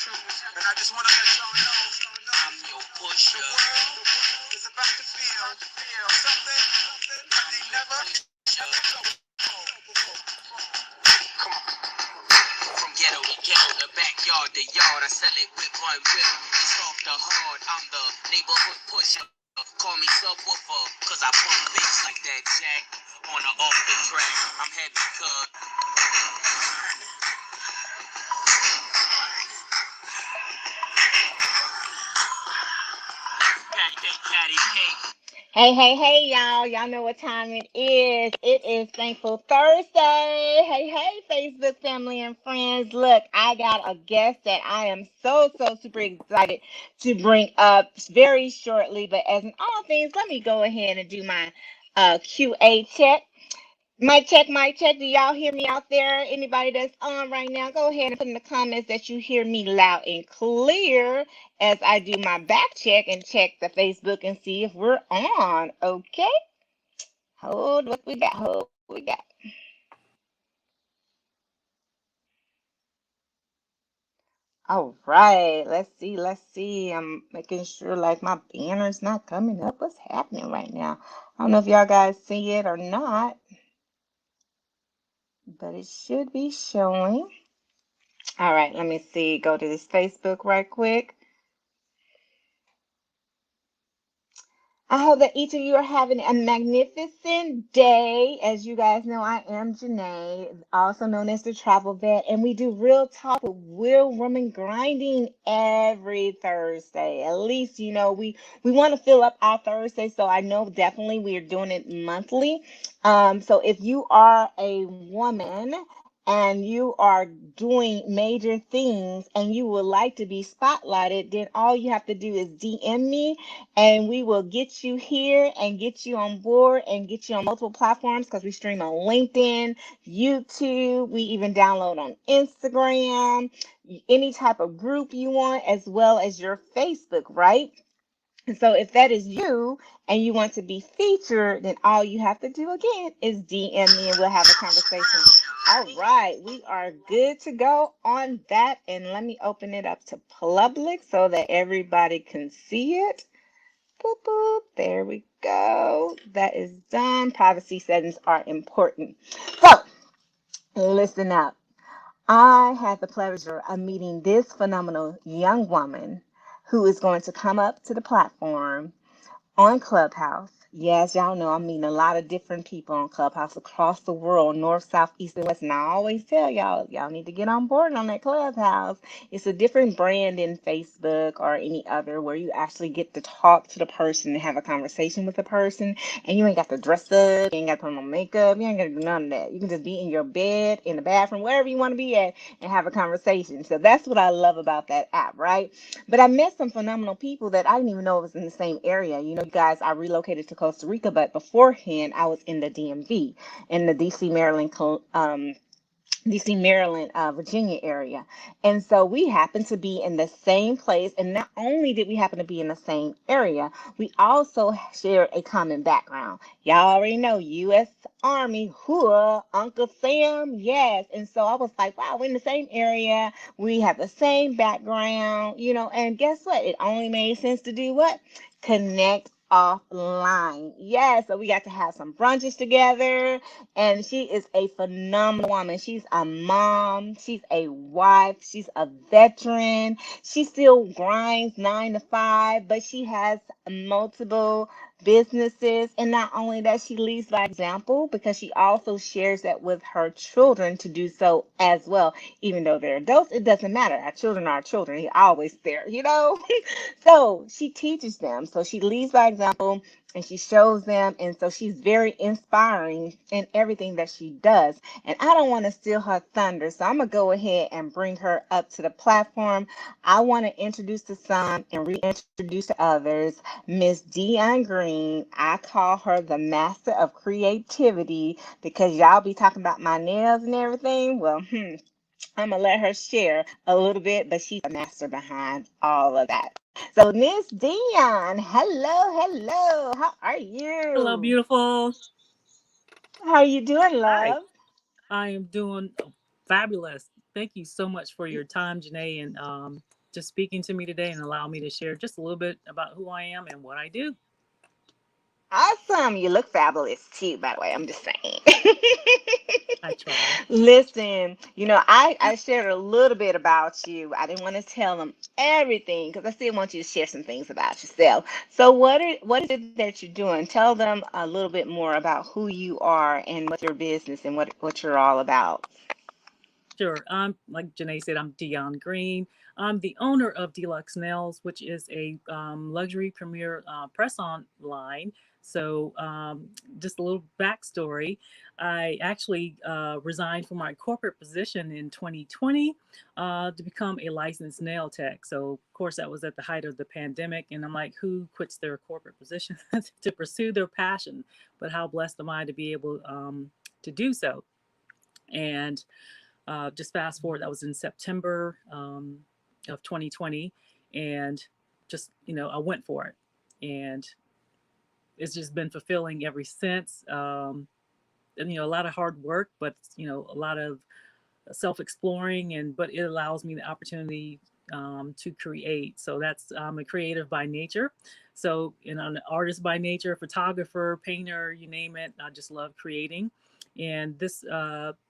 And I just want to let y'all know I'm your pusher. The world is about to feel something that they never Come on. From ghetto to ghetto, the backyard to yard, I sell it with one whip. It's off the hard, I'm the neighborhood pusher. Call me subwoofer, cause I pump bass like that jack. On or off the track, I'm heavy cut. Hey, y'all. Y'all know what time it is. It is Thankful Thursday. Hey, Facebook family and friends. Look, I got a guest that I am so super excited to bring up very shortly. But as in all things, let me go ahead and do my QA check. Mic check, mic check. Do y'all hear me out there? Anybody that's on right now, go ahead and put in the comments that you hear me loud and clear as I do my back check and check the Facebook and see if we're on. Okay. Hold what we got. Hold what we got. All right. Let's see. I'm making sure like my banner's not coming up. What's happening right now? I don't know if y'all guys see it or not, but it should be showing. All right, let me see. Go to this Facebook right quick. I hope that each of you are having a magnificent day. As you guys know, I am Janae, also known as the Travel Vet, and we do Real Talk with Real Woman Grinding every Thursday. At least, we want to fill up our Thursday, so I know definitely we are doing it monthly. So if you are a woman and you are doing major things and you would like to be spotlighted, then all you have to do is DM me and we will get you here and get you on board and get you on multiple platforms because we stream on LinkedIn, YouTube, we even download on Instagram, any type of group you want, as well as your Facebook, right? And so if that is you and you want to be featured, then all you have to do again is DM me and we'll have a conversation. All right, we are good to go on that. And let me open it up to public so that everybody can see it. Boop, boop. There we go. That is done. Privacy settings are important. So listen up. I had the pleasure of meeting this phenomenal young woman who is going to come up to the platform on Clubhouse. Yes, y'all know I'm meeting a lot of different people on Clubhouse across the world, north, south, east, and west. And I always tell y'all need to get on board on that Clubhouse. It's a different brand than Facebook or any other where you actually get to talk to the person and have a conversation with the person. And you ain't got to dress up, you ain't got to put on makeup, you ain't got to do none of that. You can just be in your bed, in the bathroom, wherever you want to be at and have a conversation. So that's what I love about that app, right? But I met some phenomenal people that I didn't even know was in the same area. You guys, I relocated to Costa Rica, but beforehand, I was in the DMV, in the DC, Maryland, Virginia area. And so we happened to be in the same place. And not only did we happen to be in the same area, we also shared a common background. Y'all already know U.S. Army, Uncle Sam, yes. And so I was like, wow, we're in the same area. We have the same background, and guess what? It only made sense to do what? Connect offline. Yeah, so we got to have some brunches together, and she is a phenomenal woman. She's a mom, she's a wife, she's a veteran. She still grinds 9 to 5, but she has multiple businesses. And not only that, she leads by example because she also shares that with her children to do so as well. Even though they're adults, it doesn't matter. Our children are our children. They're always there, So she teaches them. So she leads by example and she shows them. And so she's very inspiring in everything that she does. And I don't want to steal her thunder. So I'm going to go ahead and bring her up to the platform. I want to introduce to some and reintroduce to others Miss Dion Green. I call her the master of creativity because y'all be talking about my nails and everything. Well, I'm going to let her share a little bit, but she's the master behind all of that. So, Miss Dion, hello. How are Hello, you? beautiful. How are you doing, Hi, love? I am doing fabulous. Thank you so much for your time, Janae. And just speaking to me today and allow me to share just a little bit about who I am and what I do. Awesome. You look fabulous too, by the way. I'm just saying. I try. Listen, I shared a little bit about you. I didn't want to tell them everything because I still want you to share some things about yourself. So what is it that you're doing? Tell them a little bit more about who you are and what's your business and what you're all about. Sure. Like Janae said, I'm Dion Green. I'm the owner of Deluxe Nails, which is a luxury premier press-on line. So, just a little backstory. I actually resigned from my corporate position in 2020 to become a licensed nail tech. So, of course, that was at the height of the pandemic. And I'm like, who quits their corporate position to pursue their passion? But how blessed am I to be able to do so? And just fast forward, that was in September of 2020, and just I went for it, and it's just been fulfilling ever since. And a lot of hard work, but a lot of self exploring, and but it allows me the opportunity to create. So that's I'm a creative by nature. So I'm an artist by nature, photographer, painter, you name it. I just love creating, and this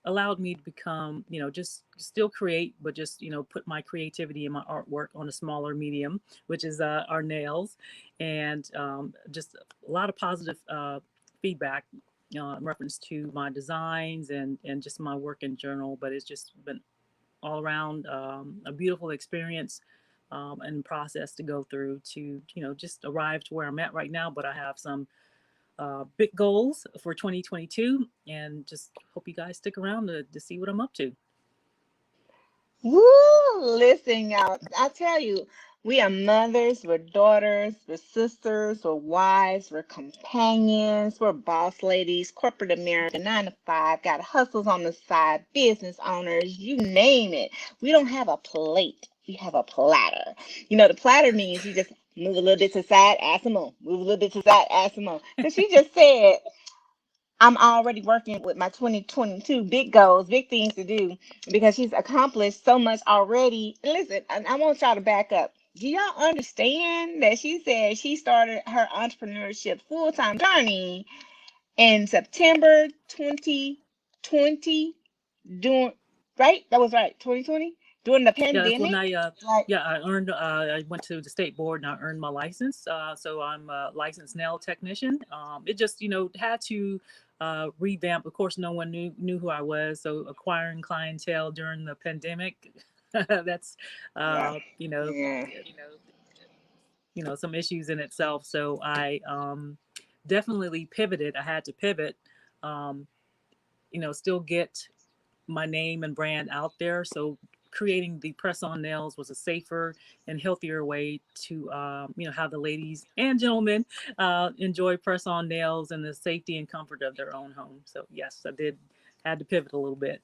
allowed me to become just still create, but just put my creativity and my artwork on a smaller medium, which is our nails, and just a lot of positive feedback in reference to my designs and just my work in general. But it's just been all around a beautiful experience and process to go through to just arrive to where I'm at right now. But I have some big goals for 2022, and just hope you guys stick around to see what I'm up to. Woo! Listen, y'all, I tell you, we are mothers, we're daughters, we're sisters, we're wives, we're companions, we're boss ladies, corporate America, 9 to 5, got hustles on the side, business owners, you name it. We don't have a plate, we have a platter. The platter means you just move a little bit to the side, add some more, move a little bit to the side, add some more. Because she just said, I'm already working with my 2022 big goals, big things to do because she's accomplished so much already. And listen, I want y'all to back up. Do y'all understand that she said she started her entrepreneurship full-time journey in September 2020 during, right? That was right, 2020 during the Yeah, that's when pandemic. Like, I earned, I went to the state board and I earned my license. So I'm a licensed nail technician. It just, had to revamp. Of course, no one knew who I was. So acquiring clientele during the pandemic, that's, yeah, you know, yeah. some issues in itself. So I definitely pivoted. I had to pivot, um, still get my name and brand out there. So creating the press on nails was a safer and healthier way to have the ladies and gentlemen enjoy press on nails in the safety and comfort of their own home. So yes, I did had to pivot a little bit.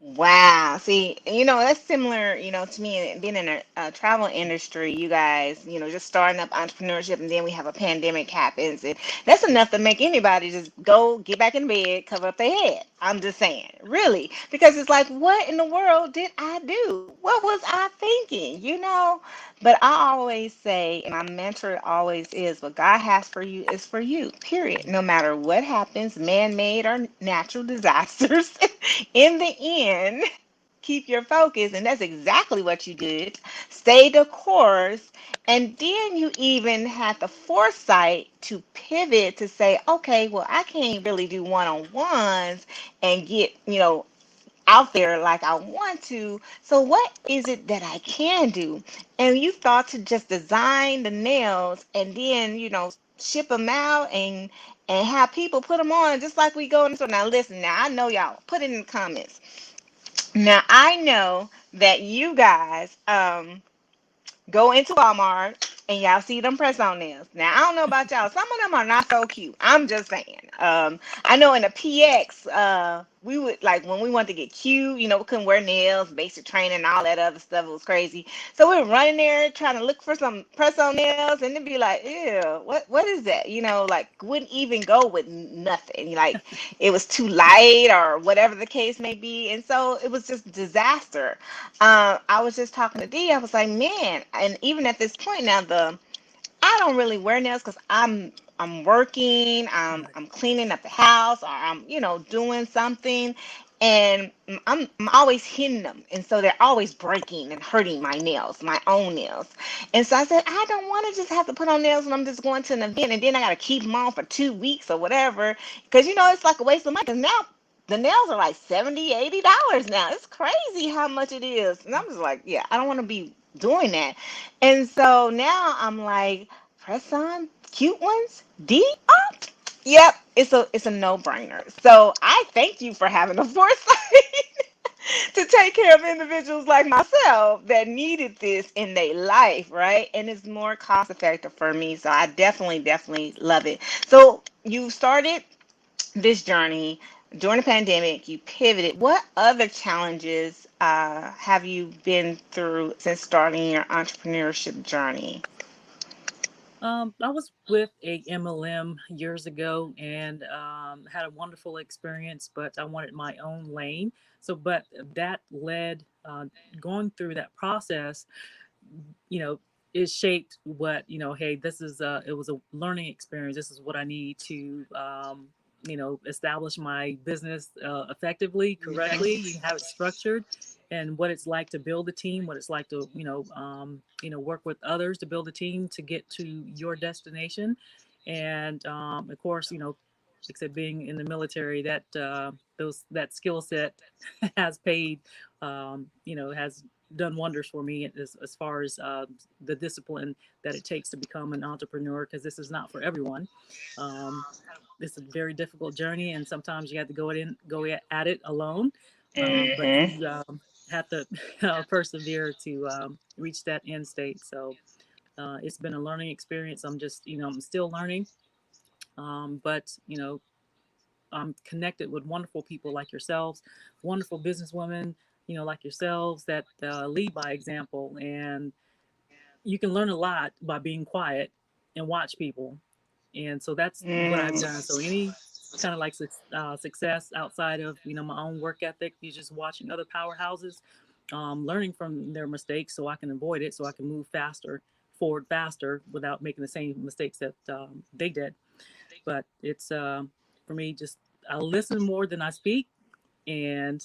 Wow. See, that's similar, to me being in a travel industry, you guys, just starting up entrepreneurship and then we have a pandemic happens. And that's enough to make anybody just go get back in bed, cover up their head. I'm just saying, really, because it's like, what in the world did I do? What was I thinking, But I always say, and my mantra always is, what God has for you is for you, period. No matter what happens, man-made or natural disasters. In the end, keep your focus, and that's exactly what you did. Stay the course, and then you even had the foresight to pivot to say, okay, well, I can't really do one-on-ones and get, out there like I want to. So what is it that I can do? And you thought to just design the nails and then, ship them out and have people put them on just like we go in the store. Now listen, now I know y'all. Put it in the comments. Now I know that you guys go into Walmart and y'all see them press on nails. Now I don't know about y'all. Some of them are not so cute. I'm just saying. I know in the PX, we would like when we wanted to get cute, we couldn't wear nails, basic training, all that other stuff. It was crazy. So we were running there trying to look for some press on nails, and it'd be like, ew, what is that? Like wouldn't even go with nothing. Like it was too light or whatever the case may be, and so it was just disaster. I was just talking to D. I was like, man, and even at this point now, I don't really wear nails because I'm working, Right. I'm cleaning up the house, or I'm doing something, and I'm always hitting them, and so they're always breaking and hurting my nails, my own nails. And so I said I don't want to just have to put on nails when I'm just going to an event, and then I got to keep them on for 2 weeks or whatever, because it's like a waste of money. Because now the nails are like $70, $80 now. It's crazy how much it is, and I'm just like, yeah, I don't want to be doing that. And so now I'm like, press on cute ones, D up. Yep, it's a no-brainer. So I thank you for having the foresight to take care of individuals like myself that needed this in their life, right? And it's more cost effective for me. So I definitely love it. So you started this journey during the pandemic, you pivoted. What other challenges have you been through since starting your entrepreneurship journey? I was with a MLM years ago and had a wonderful experience, but I wanted my own lane. So, but that led, going through that process, you know, it shaped what, hey, this is, it was a learning experience. This is what I need to, establish my business effectively, correctly. You have it structured, and what it's like to build a team, what it's like to, work with others to build a team to get to your destination. And of course, like I said, being in the military, that skill set has paid, has done wonders for me as far as the discipline that it takes to become an entrepreneur, because this is not for everyone. Um, it's a very difficult journey, and sometimes you have to go at it alone. But Hmm. you have to persevere to reach that end state. So it's been a learning experience. I'm still learning, but I'm connected with wonderful people like yourselves, wonderful businesswomen, like yourselves that lead by example. And you can learn a lot by being quiet and watch people. And so that's what I've Mm. done. So any kind of like success outside of, my own work ethic, you're just watching other powerhouses, learning from their mistakes so I can avoid it, so I can move forward faster without making the same mistakes that they did. But it's for me, just I listen more than I speak, and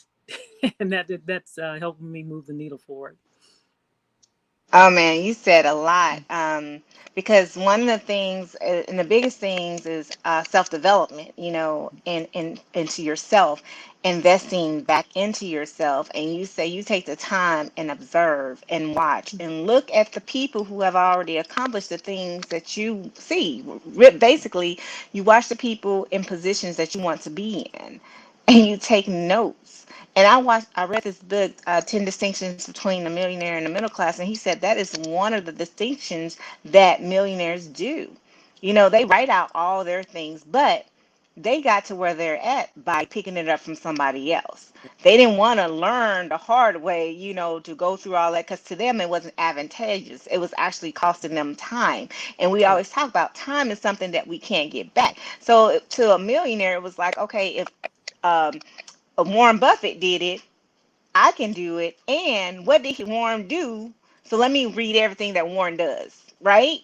and that's helping me move the needle forward. Oh man, you said a lot. Because one of the things and the biggest things is self-development, and into yourself, investing back into yourself. And you say you take the time and observe and watch and look at the people who have already accomplished the things that you see. Basically, you watch the people in positions that you want to be in, and you take notes. And I read this book, 10 Distinctions Between the Millionaire and the Middle Class, and he said that is one of the distinctions that millionaires do. They write out all their things, but they got to where they're at by picking it up from somebody else. They didn't want to learn the hard way, to go through all that, because to them it wasn't advantageous. It was actually costing them time. And we True. always talk about time is something that we can't get back. So to a millionaire, it was like, okay, if um, Warren Buffett did it, I can do it. And what did Warren do? So let me read everything that Warren does, right?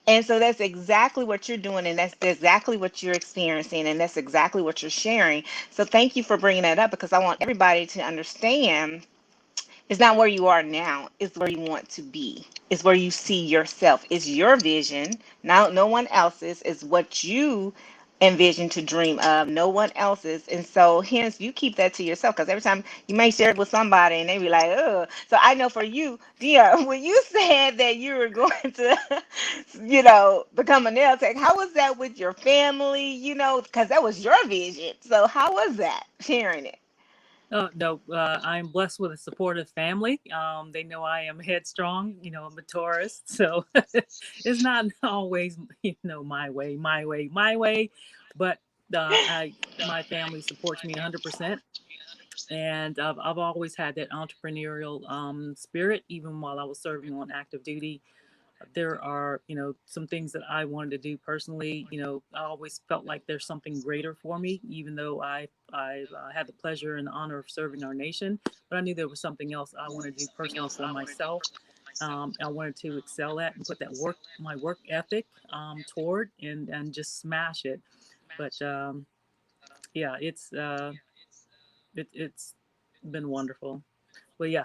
And so that's exactly what you're doing, and that's exactly what you're experiencing, and that's exactly what you're sharing. So thank you for bringing that up, because I want everybody to understand it's not where you are now, it's where you want to be. It's where you see yourself. It's your vision, now no one else's. Is what you envision to dream of, no one else's. And so hence you keep that to yourself, because every time you may share it with somebody and they be like, oh. So I know for you, dear, when you said that you were going to, become a nail tech, how was that with your family? Because that was your vision. So how was that sharing it? Oh, no, I'm blessed with a supportive family. They know I am headstrong. I'm a Taurus, so it's not always, my way, my way, my way. But My family supports me 100%, and I've always had that entrepreneurial spirit, even while I was serving on active duty. There are, some things that I wanted to do personally. I always felt like there's something greater for me, even though I had the pleasure and the honor of serving our nation. But I knew there was something else I wanted to do personally for myself. I wanted to excel at and put my work ethic toward, and just smash it. But yeah, it's been wonderful. But yeah,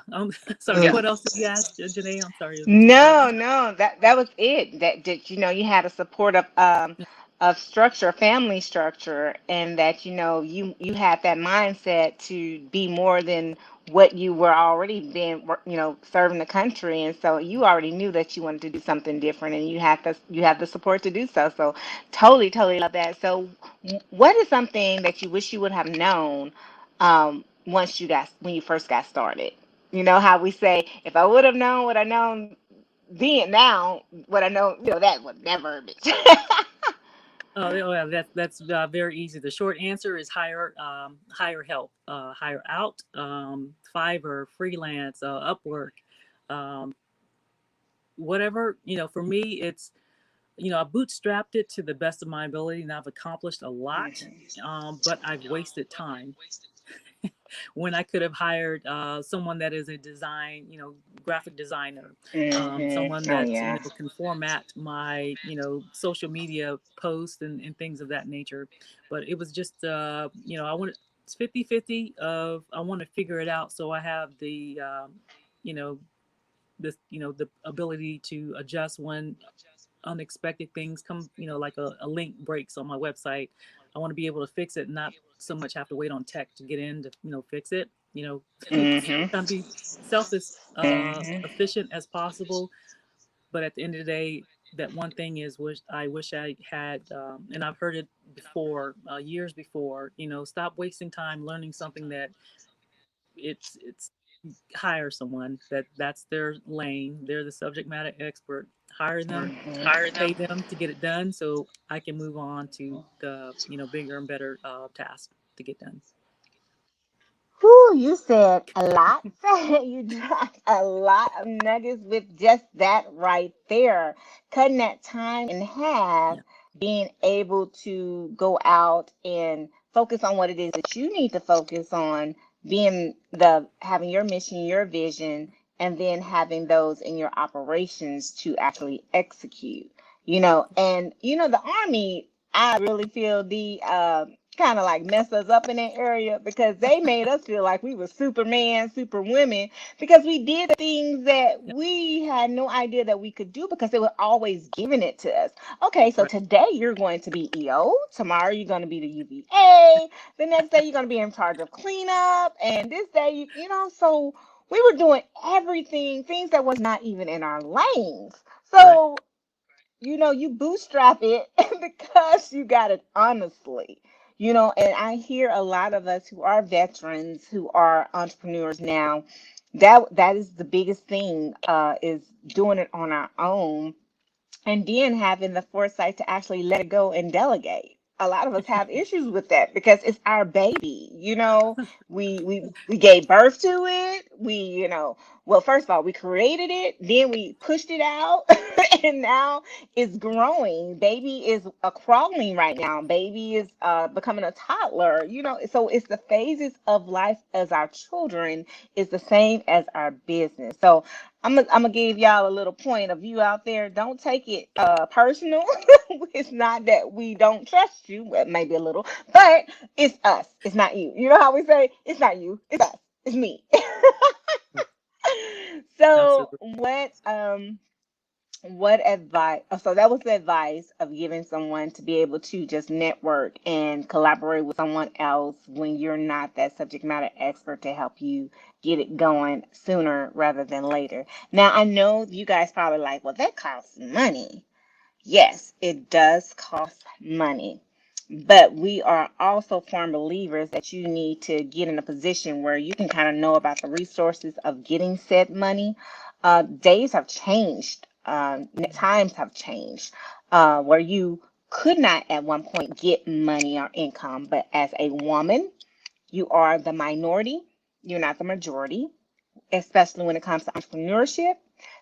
sorry. What else did you ask, Janae? I'm sorry, it was too fast. No, no, that was it. That you had a support of structure, family structure, and that you had that mindset to be more than what you were already being, serving the country, and so you already knew that you wanted to do something different, and you had the support to do so. So totally, totally love that. So what is something that you wish you would have known when you first got started? You know how we say, if I would have known what I know then now, what I know, that would never be. Oh, yeah, that's very easy. The short answer is hire help, hire out, Fiverr, freelance, Upwork, um, whatever. For me, it's I bootstrapped it to the best of my ability, and I've accomplished a lot. But I've wasted time when I could have hired someone that is a graphic designer, someone Oh that yeah. can format my social media posts and things of that nature. But it was just I want it's 50-50 of I want to figure it out, so I have the you know the ability to adjust when unexpected things come, like a link breaks on my website. I want to be able to fix it, not so much have to wait on tech to get in to, fix it. Mhm. Trying to be self as Mhm. efficient as possible. But at the end of the day, that one thing is wish I had, and I've heard it before, years before. Stop wasting time learning something that it's hire someone that's their lane. They're the subject matter expert. Hire them, Mhm. pay them to get it done, so I can move on to the bigger and better task to get done. Whew, you said a lot. You dropped a lot of nuggets with just that right there. Cutting that time in half, Yeah, being able to go out and focus on what it is that you need to focus on, having your mission, your vision, and then having those in your operations to actually execute. And the Army, I really feel the kind of like messed us up in that area because they made us feel like we were Superman, Superwomen, because we did the things that yeah, we had no idea that we could do because they were always giving it to us. Okay, so right. today you're going to be EO, tomorrow you're going to be the UVA, the next day you're going to be in charge of cleanup, and this day, so we were doing everything, things that was not even in our lanes. Right. So you bootstrap it because you got it honestly. And I hear a lot of us who are veterans, who are entrepreneurs now, that is the biggest thing, is doing it on our own and then having the foresight to actually let it go and delegate. A lot of us have issues with that because it's our baby. We gave birth to it. Well, first of all, we created it, then we pushed it out, and now it's growing. Baby is crawling right now. Baby is becoming a toddler. So it's the phases of life as our children is the same as our business. So I'm gonna give y'all a little point of view out there. Don't take it personal. It's not that we don't trust you, well, maybe a little, but it's us. It's not you. You know how we say it's not you. It's us. It's me. So Absolutely. what advice? So that was the advice of giving someone to be able to just network and collaborate with someone else when you're not that subject matter expert to help you get it going sooner rather than later. Now, I know you guys probably like, well, that costs money. Yes, it does cost money. But we are also firm believers that you need to get in a position where you can kind of know about the resources of getting said money. Days have changed, times have changed, where you could not at one point get money or income, but as a woman, you are the minority, you're not the majority, especially when it comes to entrepreneurship,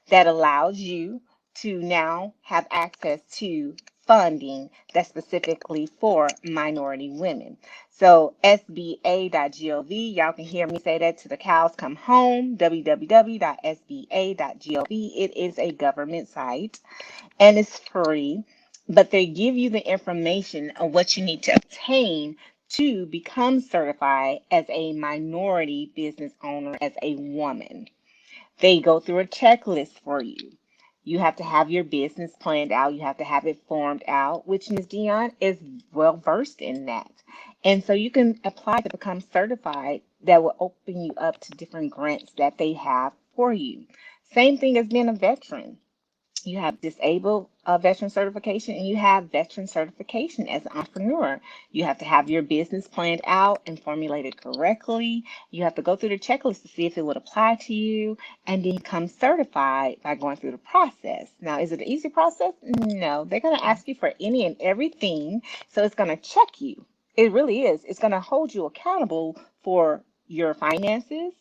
that allows you to now have access to funding that's specifically for minority women. So SBA.gov, y'all can hear me say that to the cows come home, www.sba.gov. It is a government site and it's free, but they give you the information of what you need to obtain to become certified as a minority business owner as a woman. They go through a checklist for you. You have to have your business planned out. You have to have it formed out, which Ms. Dion is well versed in that. And so you can apply to become certified that will open you up to different grants that they have for you. Same thing as being a veteran. You have disabled veteran certification and you have veteran certification as an entrepreneur. You have to have your business planned out and formulated correctly. You have to go through the checklist to see if it would apply to you and then become certified by going through the process. Now, is it an easy process? No, they're going to ask you for any and everything. So it's going to check you. It really is. It's going to hold you accountable for your finances.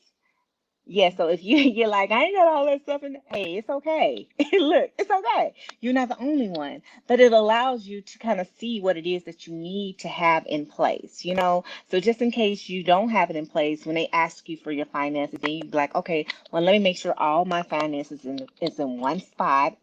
Yeah, so if you're like, I ain't got all that stuff in, hey, it's okay. Look, it's okay. You're not the only one, but it allows you to kind of see what it is that you need to have in place, you know? So just in case you don't have it in place, when they ask you for your finances, then you be like, okay, well, let me make sure all my finances is in one spot.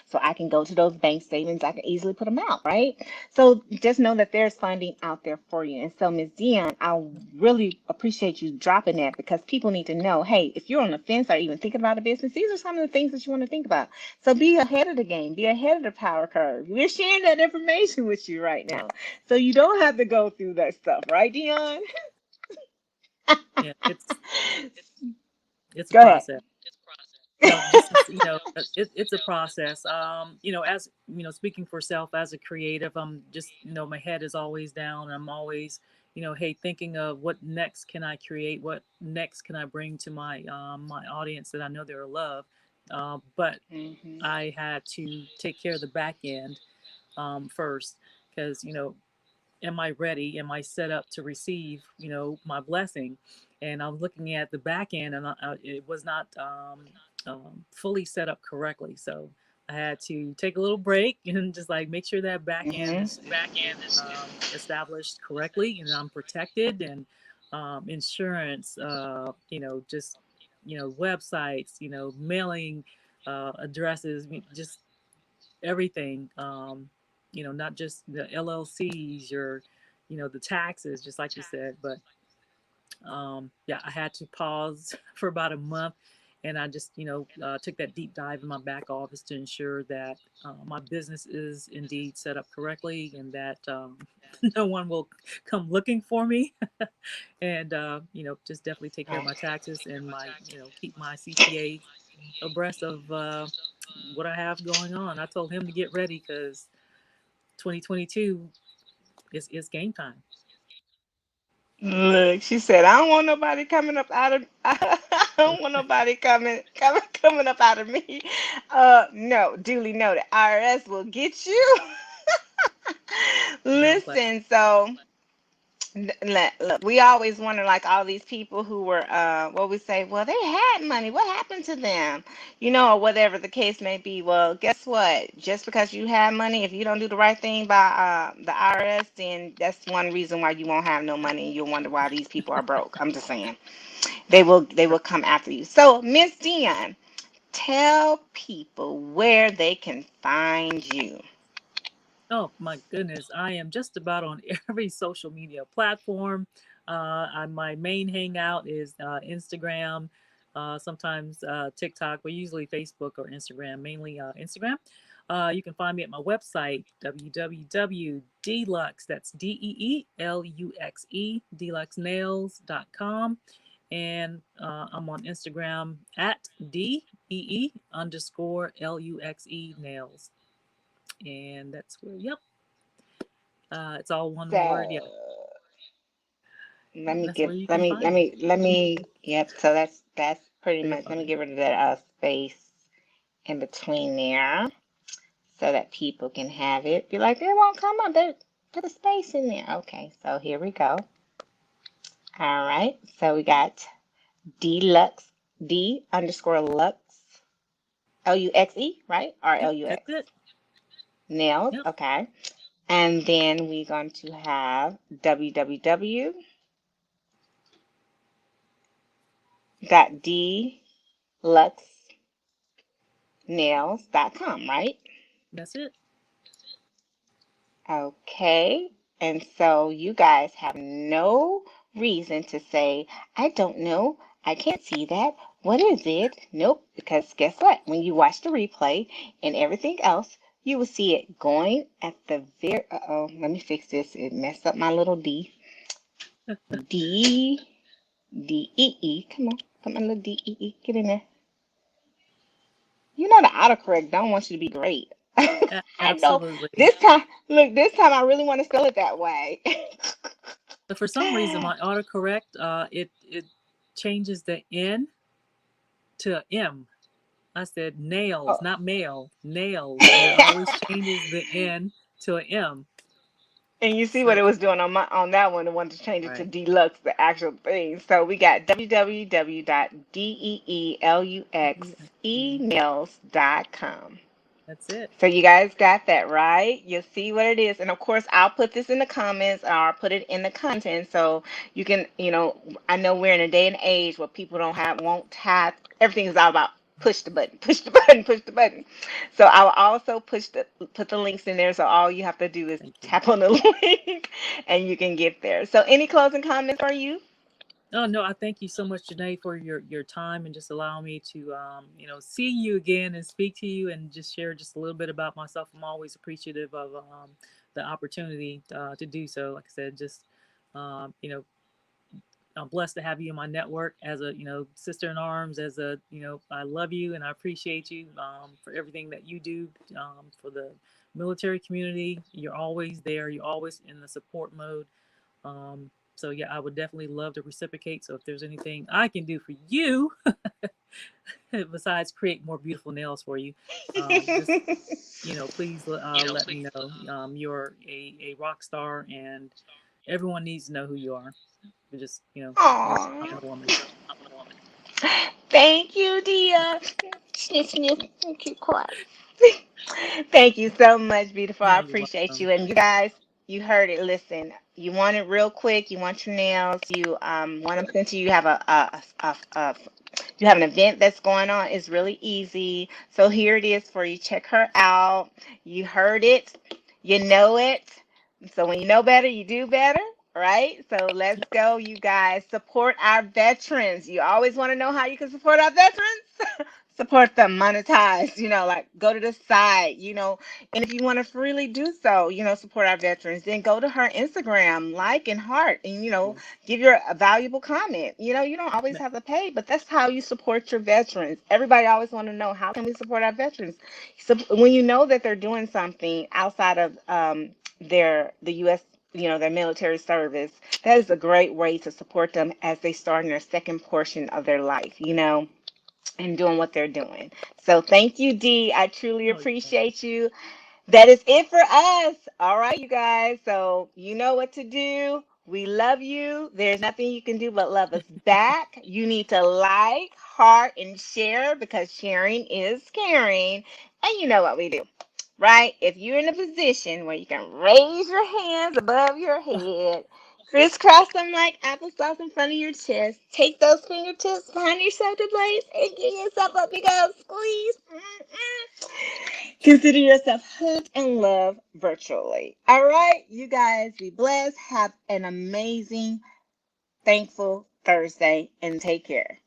So I can go to those bank statements. I can easily put them out, right? So just know that there's funding out there for you. And so, Ms. Dion, I really appreciate you dropping that because people need to know, hey, if you're on the fence or even thinking about a business, these are some of the things that you want to think about. So be ahead of the game, be ahead of the power curve. We're sharing that information with you right now. So you don't have to go through that stuff, right, Dion? Yeah, it's a Go ahead. process. No, just it's a process. As speaking for self as a creative, I'm just my head is always down. I'm always hey, thinking of what next can I create, what next can I bring to my audience that I know they'll love. But Hmm. I had to take care of the back end first because am I ready? Am I set up to receive, my blessing? And I'm looking at the back end, and it was not fully set up correctly. So I had to take a little break and just like make sure that back end Hmm. is established correctly, and I'm protected, and insurance, just websites, mailing addresses, just everything. Not just the LLCs, the taxes, just like you said. But yeah, I had to pause for about a month, and I just, took that deep dive in my back office to ensure that my business is indeed set up correctly, and that no one will come looking for me, and just definitely take care of Right. my taxes and keep my CPA abreast of what I have going on. I told him to get ready because 2022 is game time. Look, she said, I don't want nobody coming up out of I don't want nobody coming up out of me. No, duly noted. IRS will get you. Yeah, I was like, Listen, so look, we always wonder like all these people who were what we say, well, they had money. What happened to them? Or whatever the case may be. Well, guess what? Just because you have money, if you don't do the right thing by the IRS, then that's one reason why you won't have no money and you'll wonder why these people are broke. I'm just saying. They will come after you. So, Miss Dion, tell people where they can find you. oh my goodness, I am just about on every social media platform. My main hangout is Instagram, sometimes TikTok, but usually Facebook or Instagram, mainly Instagram. You can find me at my website, www.deluxe, that's DEELUXE, deluxenails.com. And I'm on Instagram at DEE_LUXE nails. And that's where, yep, it's all one word. Yeah, So let me that's where give you let can me let find me. me let me yep, so that's pretty So you're much, let me fine. get rid of that space in between there. so that people can have it. Be like, it won't come up. There, put a space in there. Okay, so here we go. All right, so we got Deluxe, D_Lux, Luxe, right? Or Yep, that's Lux. it. Nails, Yep, okay. And then we're going to have www.deluxenails.com, right? that's it. Okay. And so you guys have no reason to say, I don't know. I can't see that. What is it? Nope. Because guess what? When you watch the replay and everything else, you will see it going at the very, uh-oh, let me fix this. It messed up my little D. D, D-E-E. Come on, little D-E-E. Get in there. You know the autocorrect don't want you to be great. I know. Absolutely. This time, look, this time I really want to spell it that way. But for some reason, my autocorrect, it changes the N to M. I said nails, Oh. not male, nails, and it always changes the N to a M. And you see what So it was doing on that one, the one to change it to right, deluxe, the actual thing. So we got E. www.deeluxenails.com. That's it. So you guys got that right. You'll see what it is. And of course, I'll put this in the comments or I'll put it in the content so you can, I know we're in a day and age where people won't have, everything is all about push the button, push the button, push the button. So I'll also put the links in there. So all you have to do is Thank you. tap on the link and you can get there. So any closing comments for you? Oh no, I thank you so much, Janae, for your time and just allowing me to see you again and speak to you and just share just a little bit about myself. I'm always appreciative of the opportunity to do so. Like I said, just um, you know, I'm blessed to have you in my network as a sister in arms. As a I love you and I appreciate you for everything that you do for the military community. You're always there. You're always in the support mode. So yeah, I would definitely love to reciprocate. So if there's anything I can do for you, besides create more beautiful nails for you, just please let me know. You're a rock star, and everyone needs to know who you are. Just you're a Aw. phenomenal woman. Thank you, dear. Sniff, sniff. Keep quiet. Thank you so much, beautiful. I Oh, you're appreciate welcome. you. And you guys, you heard it. Listen, you want it real quick. You want your nails. You want them sent to you. You have you have an event that's going on. It's really easy. So here it is for you. Check her out. You heard it. You know it. So when you know better, you do better. Right? So let's go, you guys. Support our veterans. You always want to know how you can support our veterans? Support them, monetize, like go to the site, and if you want to freely do so, support our veterans, then go to her Instagram, like and heart, and, Yes. give your a valuable comment. You don't always have to pay, but that's how you support your veterans. Everybody always want to know, how can we support our veterans? So when you know that they're doing something outside of the U.S., their military service, that is a great way to support them as they start in their second portion of their life, and doing what they're doing. So thank you, Dee. I truly Oh, you're welcome. appreciate you. That is it for us. All right, you guys. So you know what to do. We love you. There's nothing you can do but love us back. You need to like, heart, and share because sharing is caring. And you know what we do, right? If you're in a position where you can raise your hands above your head, crisscross them like applesauce in front of your chest, take those fingertips behind your shoulder blades, and give yourself a big old squeeze. Consider yourself hugged and loved virtually. All right, you guys, be blessed. Have an amazing, thankful Thursday, and take care.